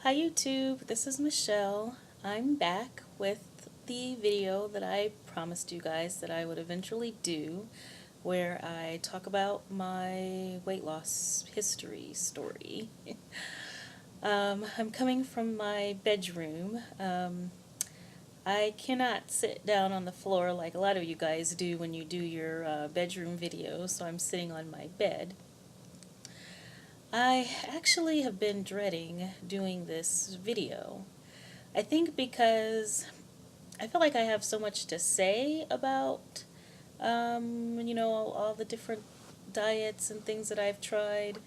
Hi YouTube, this is Michelle. I'm back with the video that I promised you guys that I would eventually do, where I talk about my weight loss history story. I'm coming from my bedroom. I cannot sit down on the floor like a lot of you guys do when you do your bedroom videos, so I'm sitting on my bed. I actually have been dreading doing this video. I think because I feel like I have so much to say about, all the different diets and things that I've tried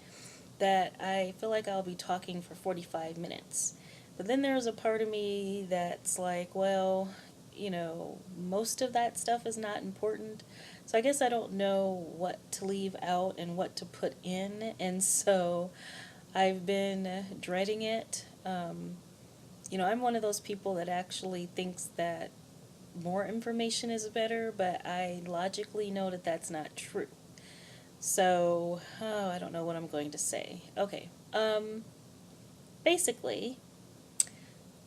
that I feel like I'll be talking for 45 minutes. But then there's a part of me that's like, well, most of that stuff is not important. So I guess I don't know what to leave out and what to put in. And so I've been dreading it. I'm one of those people that actually thinks that more information is better, but I logically know that that's not true. So, I don't know what I'm going to say. Okay. Basically,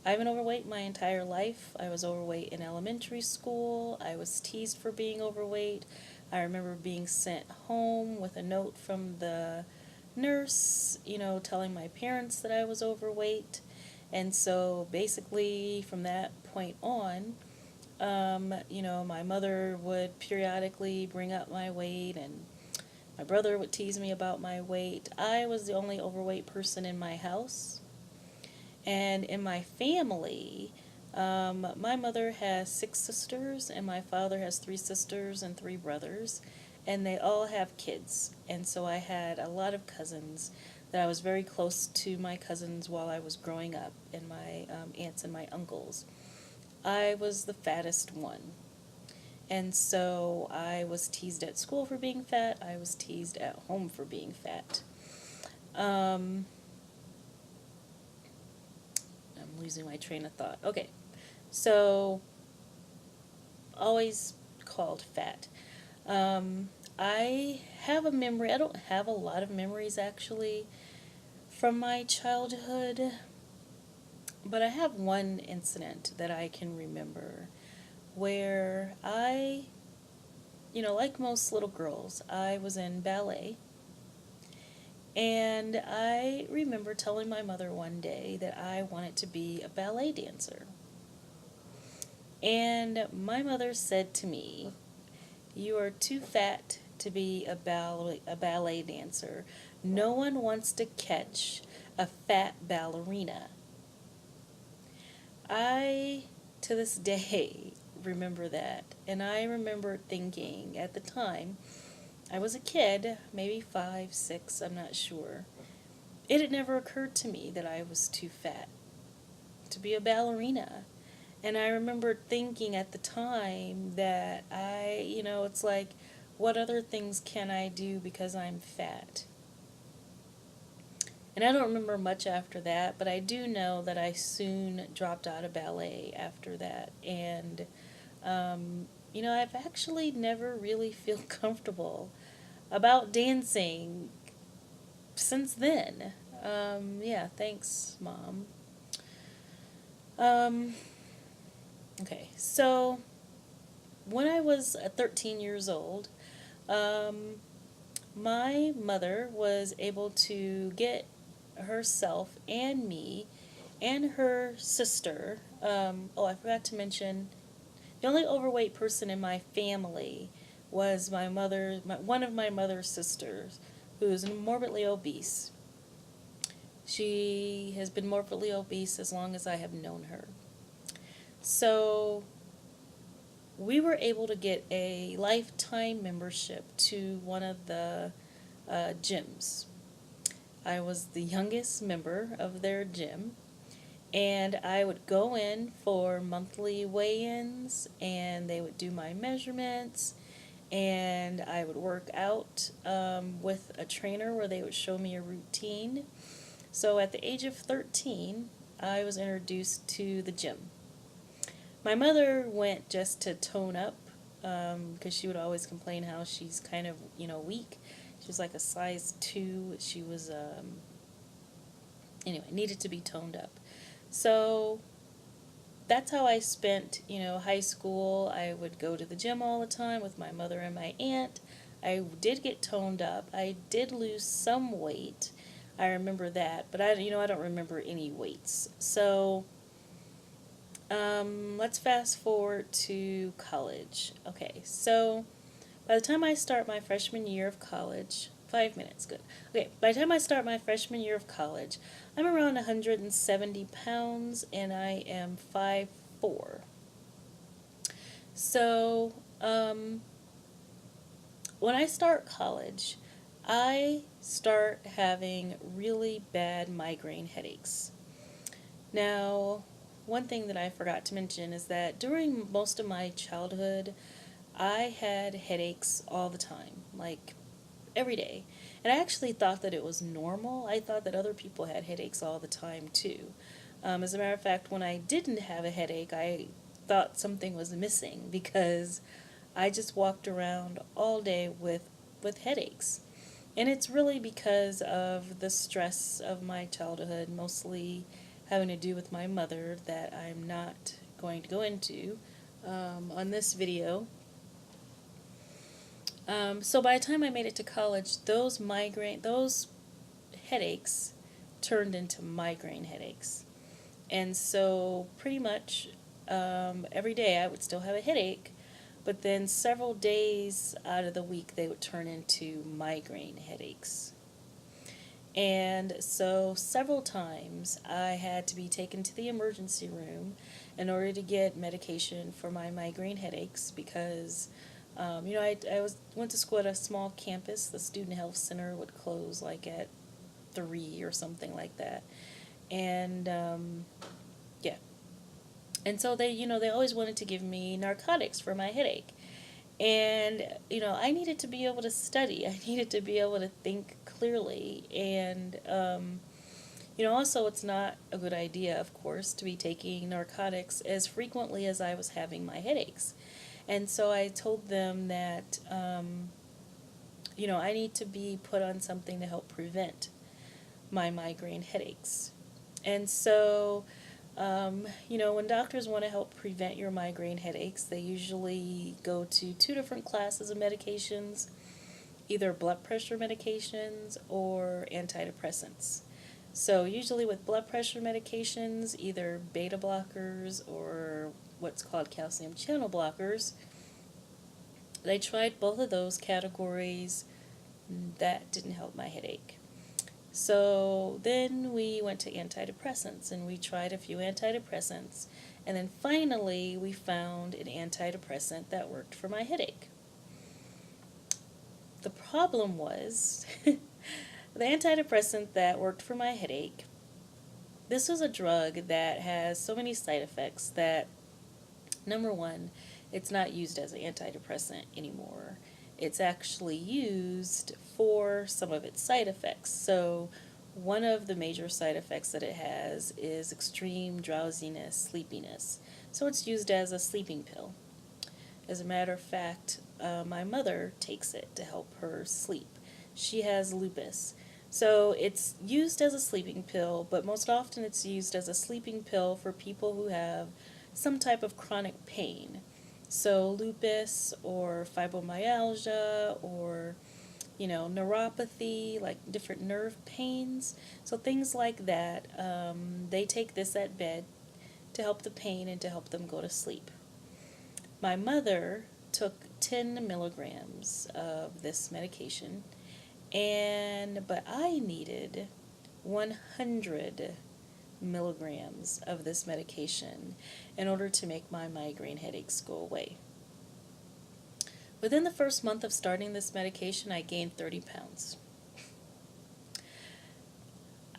I've been overweight my entire life. I was overweight in elementary school. I was teased for being overweight. I remember being sent home with a note from the nurse, telling my parents that I was overweight. And so basically from that point on, my mother would periodically bring up my weight, and my brother would tease me about my weight. I was the only overweight person in my house. And in my family, my mother has 6 sisters, and my father has 3 sisters and 3 brothers, and they all have kids. And so I had a lot of cousins that I was very close to my cousins while I was growing up, and my aunts and my uncles. I was the fattest one. And so I was teased at school for being fat. I was teased at home for being fat. I'm losing my train of thought. Okay, so always called fat. I have a memory. I don't have a lot of memories actually from my childhood, but I have one incident that I can remember where like most little girls, I was in ballet. And I remember telling my mother one day that I wanted to be a ballet dancer. And my mother said to me, "You are too fat to be a ballet dancer. No one wants to catch a fat ballerina." I, to this day, remember that. And I remember thinking at the time, I was a kid, maybe 5, 6, I'm not sure. It had never occurred to me that I was too fat to be a ballerina. And I remember thinking at the time that it's like, what other things can I do because I'm fat? And I don't remember much after that, but I do know that I soon dropped out of ballet after that. And, I've actually never really feel comfortable about dancing since then. Yeah, thanks, Mom. Um, okay, so when I was 13 years old, um, my mother was able to get herself and me and her sister. I forgot to mention, the only overweight person in my family was one of my mother's sisters, who is morbidly obese. She has been morbidly obese as long as I have known her. So we were able to get a lifetime membership to one of the gyms. I was the youngest member of their gym, and I would go in for monthly weigh-ins, and they would do my measurements, and I would work out with a trainer where they would show me a routine. So at the age of 13, I was introduced to the gym. My mother went just to tone up, because she would always complain how she's kind of, weak. She was like a size 2. She was, Anyway, needed to be toned up. So that's how I spent, high school. I would go to the gym all the time with my mother and my aunt. I did get toned up. I did lose some weight. I remember that, but I don't remember any weights. So, let's fast forward to college. Okay, so by the time I start my freshman year of college, 5 minutes, good. Okay, by the time I start my freshman year of college, I'm around 170 pounds and I am 5'4". So, when I start college, I start having really bad migraine headaches. Now, one thing that I forgot to mention is that during most of my childhood, I had headaches all the time, like every day. And I actually thought that it was normal. I thought that other people had headaches all the time too. As a matter of fact, when I didn't have a headache, I thought something was missing because I just walked around all day with headaches. And it's really because of the stress of my childhood, mostly having to do with my mother, that I'm not going to go into on this video. So by the time I made it to college, those headaches turned into migraine headaches. And so pretty much every day I would still have a headache, but then several days out of the week they would turn into migraine headaches. And so several times I had to be taken to the emergency room in order to get medication for my migraine headaches because, went to school at a small campus. The student health center would close like at 3 or something like that. And, yeah. And so they always wanted to give me narcotics for my headache. And, I needed to be able to study. I needed to be able to think clearly. And, also it's not a good idea, of course, to be taking narcotics as frequently as I was having my headaches. And so I told them that, I need to be put on something to help prevent my migraine headaches. And so, when doctors want to help prevent your migraine headaches, they usually go to two different classes of medications, either blood pressure medications or antidepressants. So usually with blood pressure medications, either beta blockers or what's called calcium channel blockers. They tried both of those categories. That didn't help my headache. So then we went to antidepressants and we tried a few antidepressants. And then finally we found an antidepressant that worked for my headache. The problem was the antidepressant that worked for my headache, this was a drug that has so many side effects that, number one, it's not used as an antidepressant anymore. It's actually used for some of its side effects. So one of the major side effects that it has is extreme drowsiness, sleepiness. So it's used as a sleeping pill. As a matter of fact, my mother takes it to help her sleep. She has lupus. So it's used as a sleeping pill, but most often it's used as a sleeping pill for people who have some type of chronic pain. So lupus or fibromyalgia or, neuropathy, like different nerve pains. So things like that, they take this at bed to help the pain and to help them go to sleep. My mother took 10 milligrams of this medication, but I needed 100 milligrams of this medication in order to make my migraine headaches go away. Within the first month of starting this medication, I gained 30 pounds.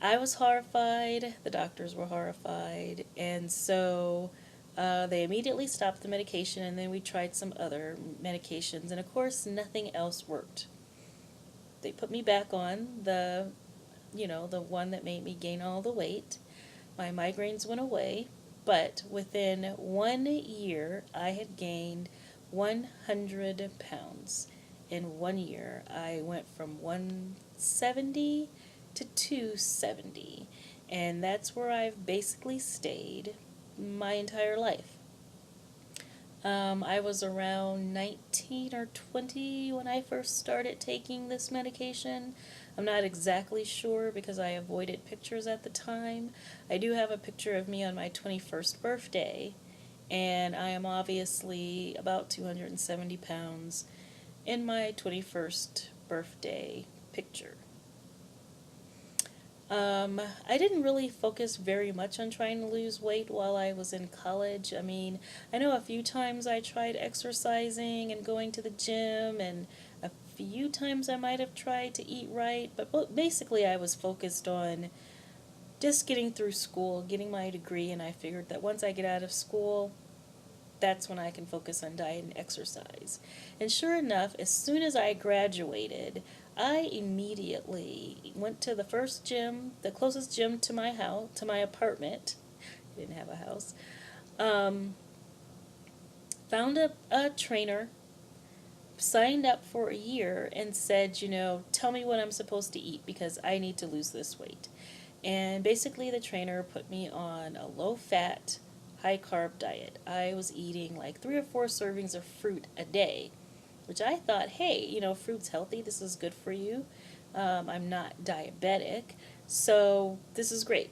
I was horrified, the doctors were horrified, and so they immediately stopped the medication, and then we tried some other medications, and of course nothing else worked. They put me back on the one that made me gain all the weight. My migraines went away, but within 1 year I had gained 100 pounds. In 1 year I went from 170 to 270. And that's where I've basically stayed my entire life. I was around 19 or 20 when I first started taking this medication. I'm not exactly sure because I avoided pictures at the time. I do have a picture of me on my 21st birthday, and I am obviously about 270 pounds in my 21st birthday picture. I didn't really focus very much on trying to lose weight while I was in college. I mean, I know a few times I tried exercising and going to the gym, and a few times I might have tried to eat right, but basically I was focused on just getting through school, getting my degree, and I figured that once I get out of school, that's when I can focus on diet and exercise. And sure enough, as soon as I graduated, I immediately went to the first gym, the closest gym to my house, to my apartment. I didn't have a house. Um, Found a trainer, signed up for a year, and said, tell me what I'm supposed to eat because I need to lose this weight. And basically, the trainer put me on a low fat, high carb diet. I was eating like 3 or 4 servings of fruit a day, which I thought, hey, fruit's healthy. This is good for you. I'm not diabetic, so this is great.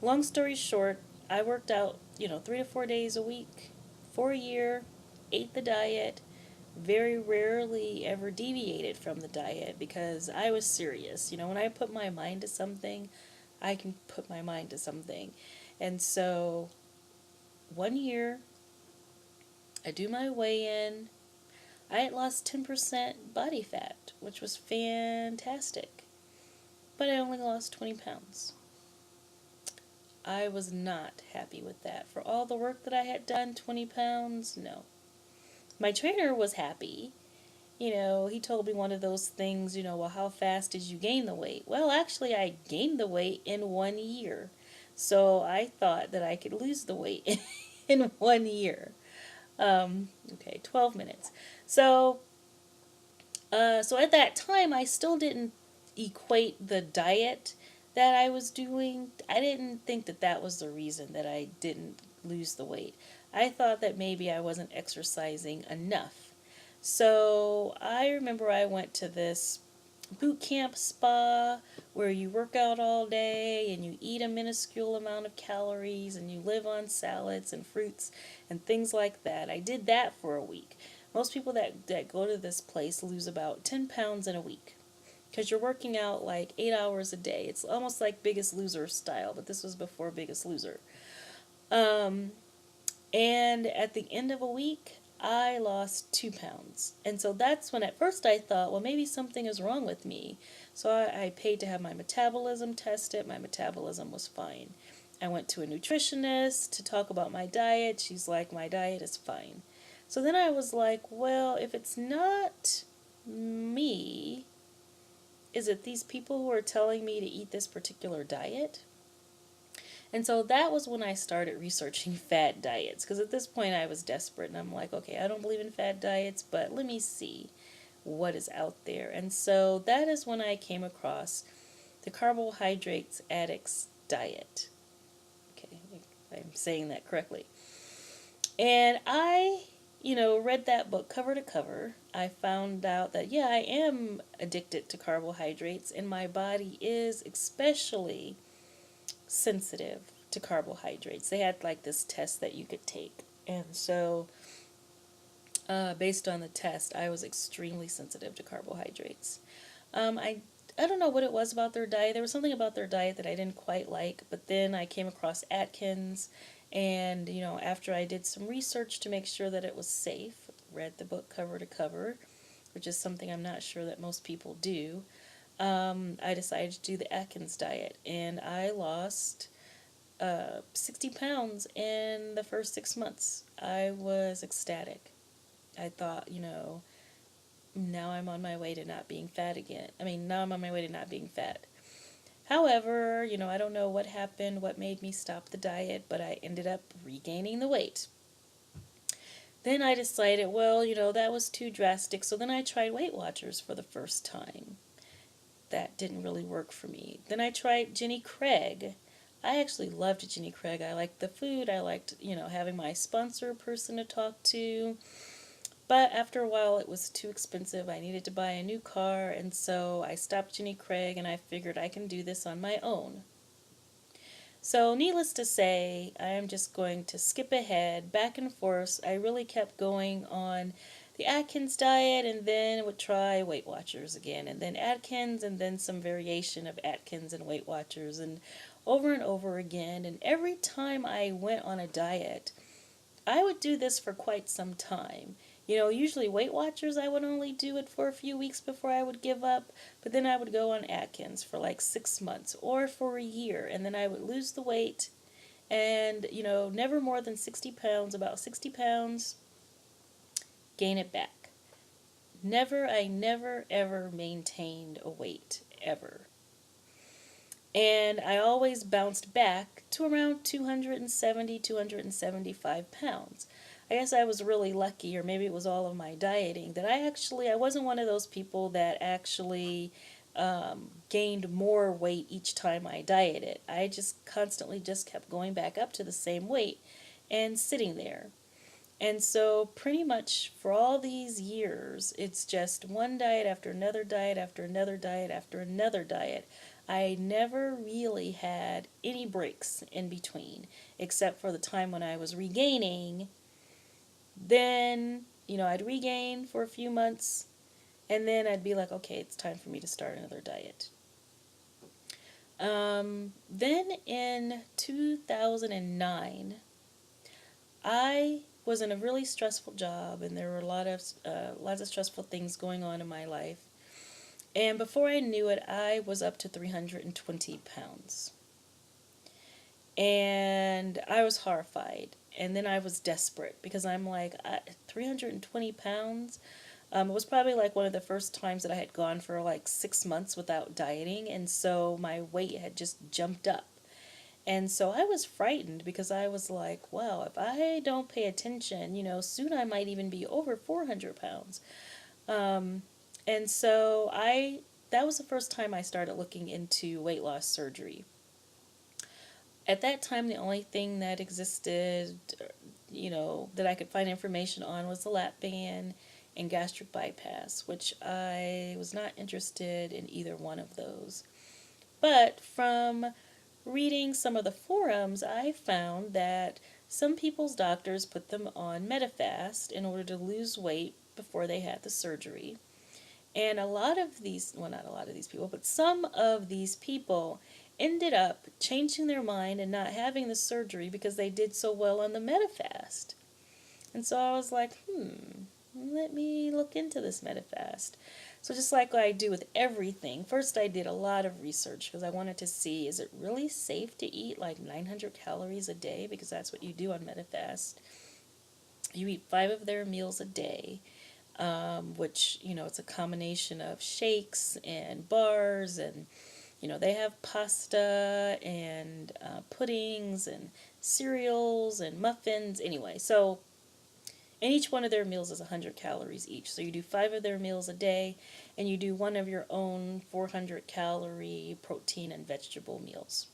Long story short, I worked out, 3 to 4 days a week for a year, ate the diet, very rarely ever deviated from the diet because I was serious. When I put my mind to something, I can put my mind to something. And so, one year, I do my weigh in. I had lost 10% body fat, which was fantastic. But I only lost 20 pounds. I was not happy with that. For all the work that I had done, 20 pounds, no. My trainer was happy. He told me one of those things, well, how fast did you gain the weight? Well, actually, I gained the weight in 1 year. So I thought that I could lose the weight in 1 year. Okay, 12 minutes. So at that time, I still didn't equate the diet that I was doing. I didn't think that that was the reason that I didn't lose the weight. I thought that maybe I wasn't exercising enough. So I remember I went to this boot camp spa where you work out all day and you eat a minuscule amount of calories and you live on salads and fruits and things like that. I did that for a week. Most people that go to this place lose about 10 pounds in a week because you're working out like 8 hours a day. It's almost like Biggest Loser style, but this was before Biggest Loser. And at the end of a week, I lost 2 pounds. And so that's when at first I thought, well, maybe something is wrong with me. So I paid to have my metabolism tested. My metabolism was fine. I went to a nutritionist to talk about my diet. She's like, my diet is fine. So then I was like, well, if it's not me, is it these people who are telling me to eat this particular diet? And so that was when I started researching fad diets, because at this point I was desperate and I'm like, okay, I don't believe in fad diets, but let me see what is out there. And so that is when I came across the Carbohydrates Addicts Diet. Okay, I'm saying that correctly. And I, read that book cover to cover. I found out that, yeah, I am addicted to carbohydrates, and my body is especially sensitive to carbohydrates. They had like this test that you could take. And so, based on the test, I was extremely sensitive to carbohydrates. I don't know what it was about their diet. There was something about their diet that I didn't quite like, but then I came across Atkins, and after I did some research to make sure that it was safe, read the book cover to cover, which is something I'm not sure that most people do. I decided to do the Atkins diet, and I lost 60 pounds in the first 6 months. I was ecstatic. I thought, now I'm on my way to not being fat again. Now I'm on my way to not being fat. However, I don't know what happened, what made me stop the diet, but I ended up regaining the weight. Then I decided, well, that was too drastic, so then I tried Weight Watchers for the first time. that didn't really work for me. Then I tried Jenny Craig. I actually loved Jenny Craig. I liked the food. I liked, having my sponsor person to talk to. But after a while, it was too expensive. I needed to buy a new car, and so I stopped Jenny Craig, and I figured I can do this on my own. So, needless to say, I am just going to skip ahead, back and forth. I really kept going on the Atkins diet, and then would try Weight Watchers again, and then Atkins, and then some variation of Atkins and Weight Watchers, and over again. And every time I went on a diet, I would do this for quite some time. Usually Weight Watchers, I would only do it for a few weeks before I would give up, but then I would go on Atkins for like 6 months or for a year, and then I would lose the weight and, never more than 60 pounds, about 60 pounds, gain it back. I never, ever maintained a weight, ever. And I always bounced back to around 270, 275 pounds. I guess I was really lucky, or maybe it was all of my dieting, that I wasn't one of those people that actually gained more weight each time I dieted. I just constantly just kept going back up to the same weight and sitting there. And so pretty much for all these years, it's just one diet after another diet after another diet after another diet. I never really had any breaks in between, except for the time when I was regaining. Then, I'd regain for a few months, and then I'd be like, okay, it's time for me to start another diet. Then in 2009, I was in a really stressful job, and there were lots of stressful things going on in my life. And before I knew it, I was up to 320 pounds. And I was horrified. And then I was desperate because I'm like, 320 pounds? It was probably like one of the first times that I had gone for like 6 months without dieting. And so my weight had just jumped up. And so I was frightened because I was like, wow, if I don't pay attention, soon I might even be over 400 pounds. And so that was the first time I started looking into weight loss surgery. At that time, the only thing that existed, that I could find information on was the lap band and gastric bypass, which I was not interested in either one of those. But from reading some of the forums, I found that some people's doctors put them on Medifast in order to lose weight before they had the surgery. And a lot of these, well, not a lot of these people, but some of these people ended up changing their mind and not having the surgery because they did so well on the Medifast. And so I was like, let me look into this Medifast. So just like I do with everything, first I did a lot of research because I wanted to see, is it really safe to eat like 900 calories a day? Because that's what you do on Medifast. You eat 5 of their meals a day. Which, it's a combination of shakes and bars, and, they have pasta and puddings and cereals and muffins. Anyway, so, and each one of their meals is 100 calories each. So you do 5 of their meals a day, and you do one of your own 400 calorie protein and vegetable meals.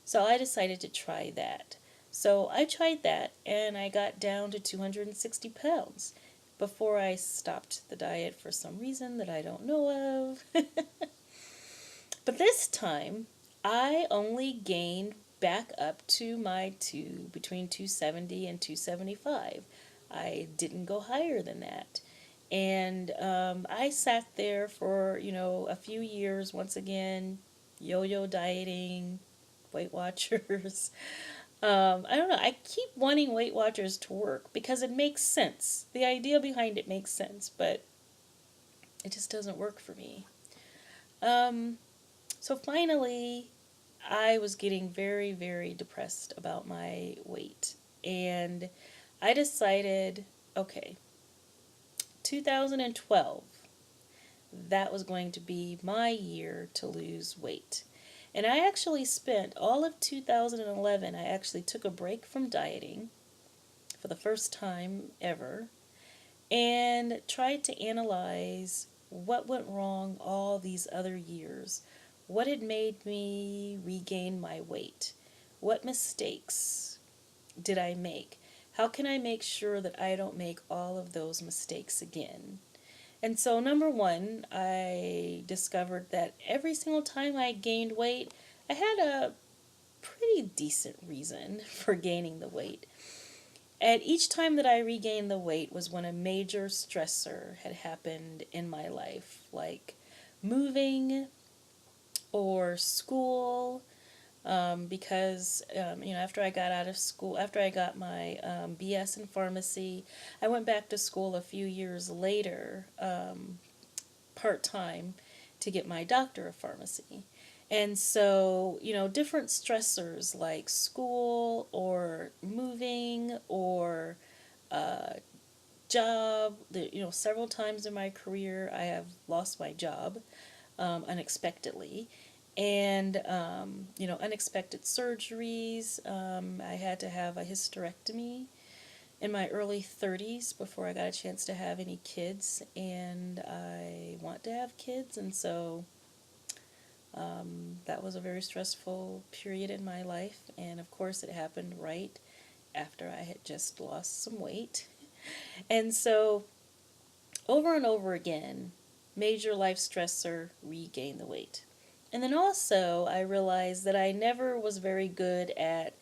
So I decided to try that. So I tried that, and I got down to 260 pounds. Before I stopped the diet for some reason that I don't know of. But this time, I only gained back up to between 270 and 275. I didn't go higher than that. And I sat there for, a few years, once again, yo-yo dieting, Weight Watchers. I don't know. I keep wanting Weight Watchers to work because it makes sense. The idea behind it makes sense, but it just doesn't work for me. So finally, I was getting very, very depressed about my weight. And I decided, okay, 2012, that was going to be my year to lose weight. And I actually spent all of 2011, I actually took a break from dieting for the first time ever and tried to analyze what went wrong all these other years? What had made me regain my weight? What mistakes did I make? How can I make sure that I don't make all of those mistakes again? And so, number one, I discovered that every single time I gained weight, I had a pretty decent reason for gaining the weight. And each time that I regained the weight was when a major stressor had happened in my life, like moving or school. Because after I got out of school, after I got my BS in pharmacy, I went back to school a few years later, part time, to get my doctor of pharmacy. And so, different stressors like school or moving or job. Several times in my career, I have lost my job unexpectedly. And, unexpected surgeries. I had to have a hysterectomy in my early 30s before I got a chance to have any kids. And I want to have kids, and so that was a very stressful period in my life. And of course, it happened right after I had just lost some weight. And so, over and over again, major life stressor, regain the weight. And then also, I realized that I never was very good at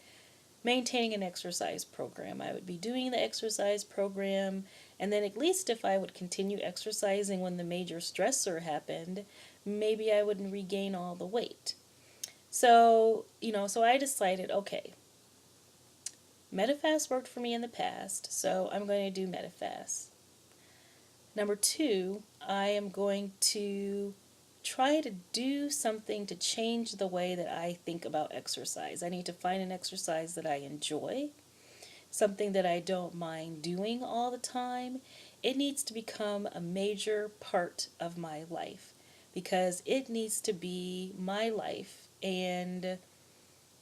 maintaining an exercise program. I would be doing the exercise program, and then at least if I would continue exercising when the major stressor happened, maybe I wouldn't regain all the weight. So, so I decided, okay, Medifast worked for me in the past, so I'm going to do Medifast. Number two, I am going to try to do something to change the way that I think about exercise. I need to find an exercise that I enjoy, something that I don't mind doing all the time. It needs to become a major part of my life because it needs to be my life and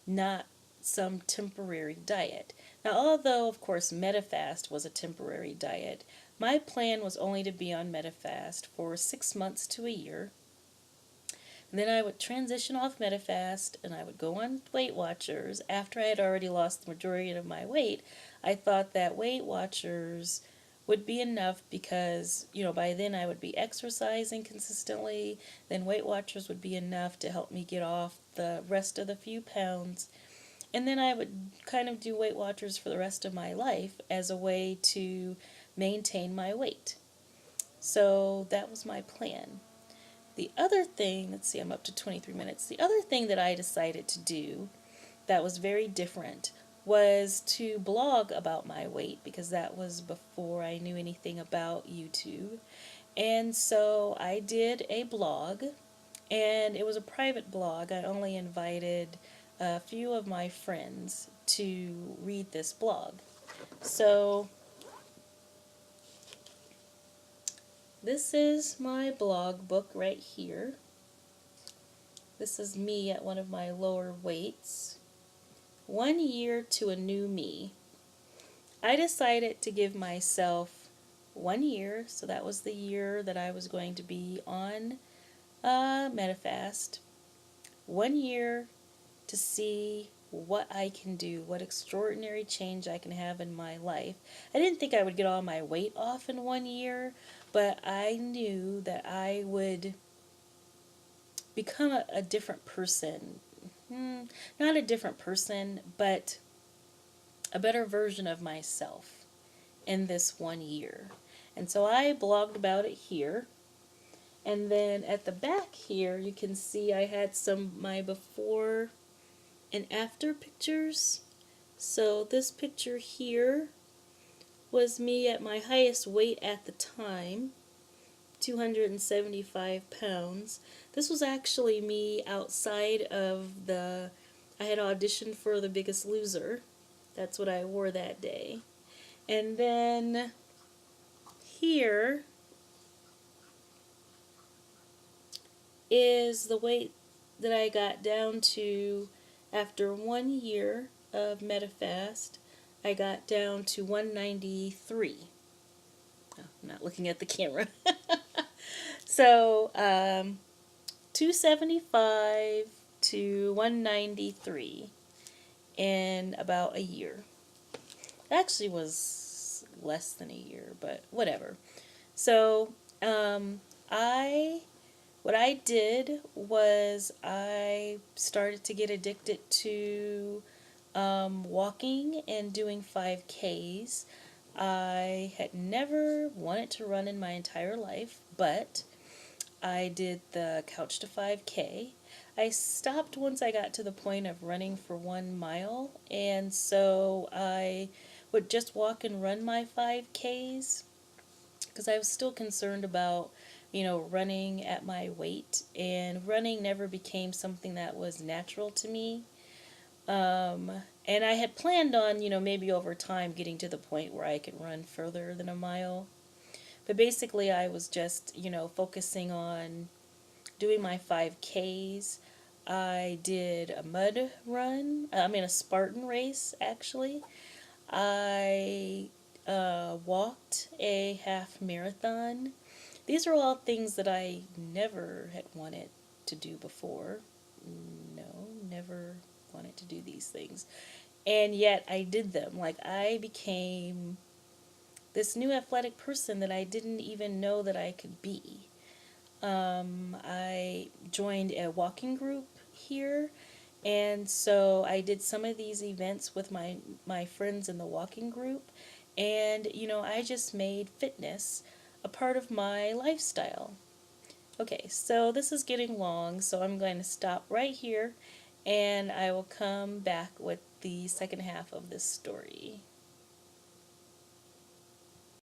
not some temporary diet. Now, although, of course, Medifast was a temporary diet, my plan was only to be on Medifast for 6 months to a year. And then I would transition off Medifast and I would go on Weight Watchers. After I had already lost the majority of my weight, I thought that Weight Watchers would be enough because, by then I would be exercising consistently. Then Weight Watchers would be enough to help me get off the rest of the few pounds. And then I would kind of do Weight Watchers for the rest of my life as a way to maintain my weight. So that was my plan. The other thing, let's see, I'm up to 23 minutes. The other thing that I decided to do that was very different was to blog about my weight because that was before I knew anything about YouTube. And so I did a blog, and it was a private blog. I only invited a few of my friends to read this blog. So this is my blog book right here. This is me at one of my lower weights. 1 year to a new me. I decided to give myself 1 year, so that was the year that I was going to be on Medifast. 1 year to see what I can do, what extraordinary change I can have in my life. I didn't think I would get all my weight off in 1 year, but I knew that I would become a different person. Not a different person, but a better version of myself in this 1 year. And so I blogged about it here. And then at the back here, you can see I had my before and after pictures. So this picture here was me at my highest weight at the time, 275 pounds. This was actually me outside of I had auditioned for The Biggest Loser. That's what I wore that day. And then here is the weight that I got down to after 1 year of Medifast. I got down to 193. Oh, I'm not looking at the camera. So, 275 to 193 in about a year. It actually was less than a year, but whatever. So, I what I did was I started to get addicted to walking and doing 5Ks. I had never wanted to run in my entire life, but I did the Couch to 5K. I stopped once I got to the point of running for 1 mile, and so I would just walk and run my 5Ks because I was still concerned about, running at my weight, and running never became something that was natural to me. Um, and I had planned on, maybe over time getting to the point where I could run further than a mile. But basically, I was just, focusing on doing my 5Ks. I did a mud run, a Spartan race actually. I walked a half marathon. These are all things that I never had wanted to do before. No, never wanted to do these things. And yet I did them. Like, I became this new athletic person that I didn't even know that I could be. I joined a walking group here, and so I did some of these events with my friends in the walking group, and I just made fitness a part of my lifestyle. Okay, so this is getting long, so I'm going to stop right here, and I will come back with the second half of this story.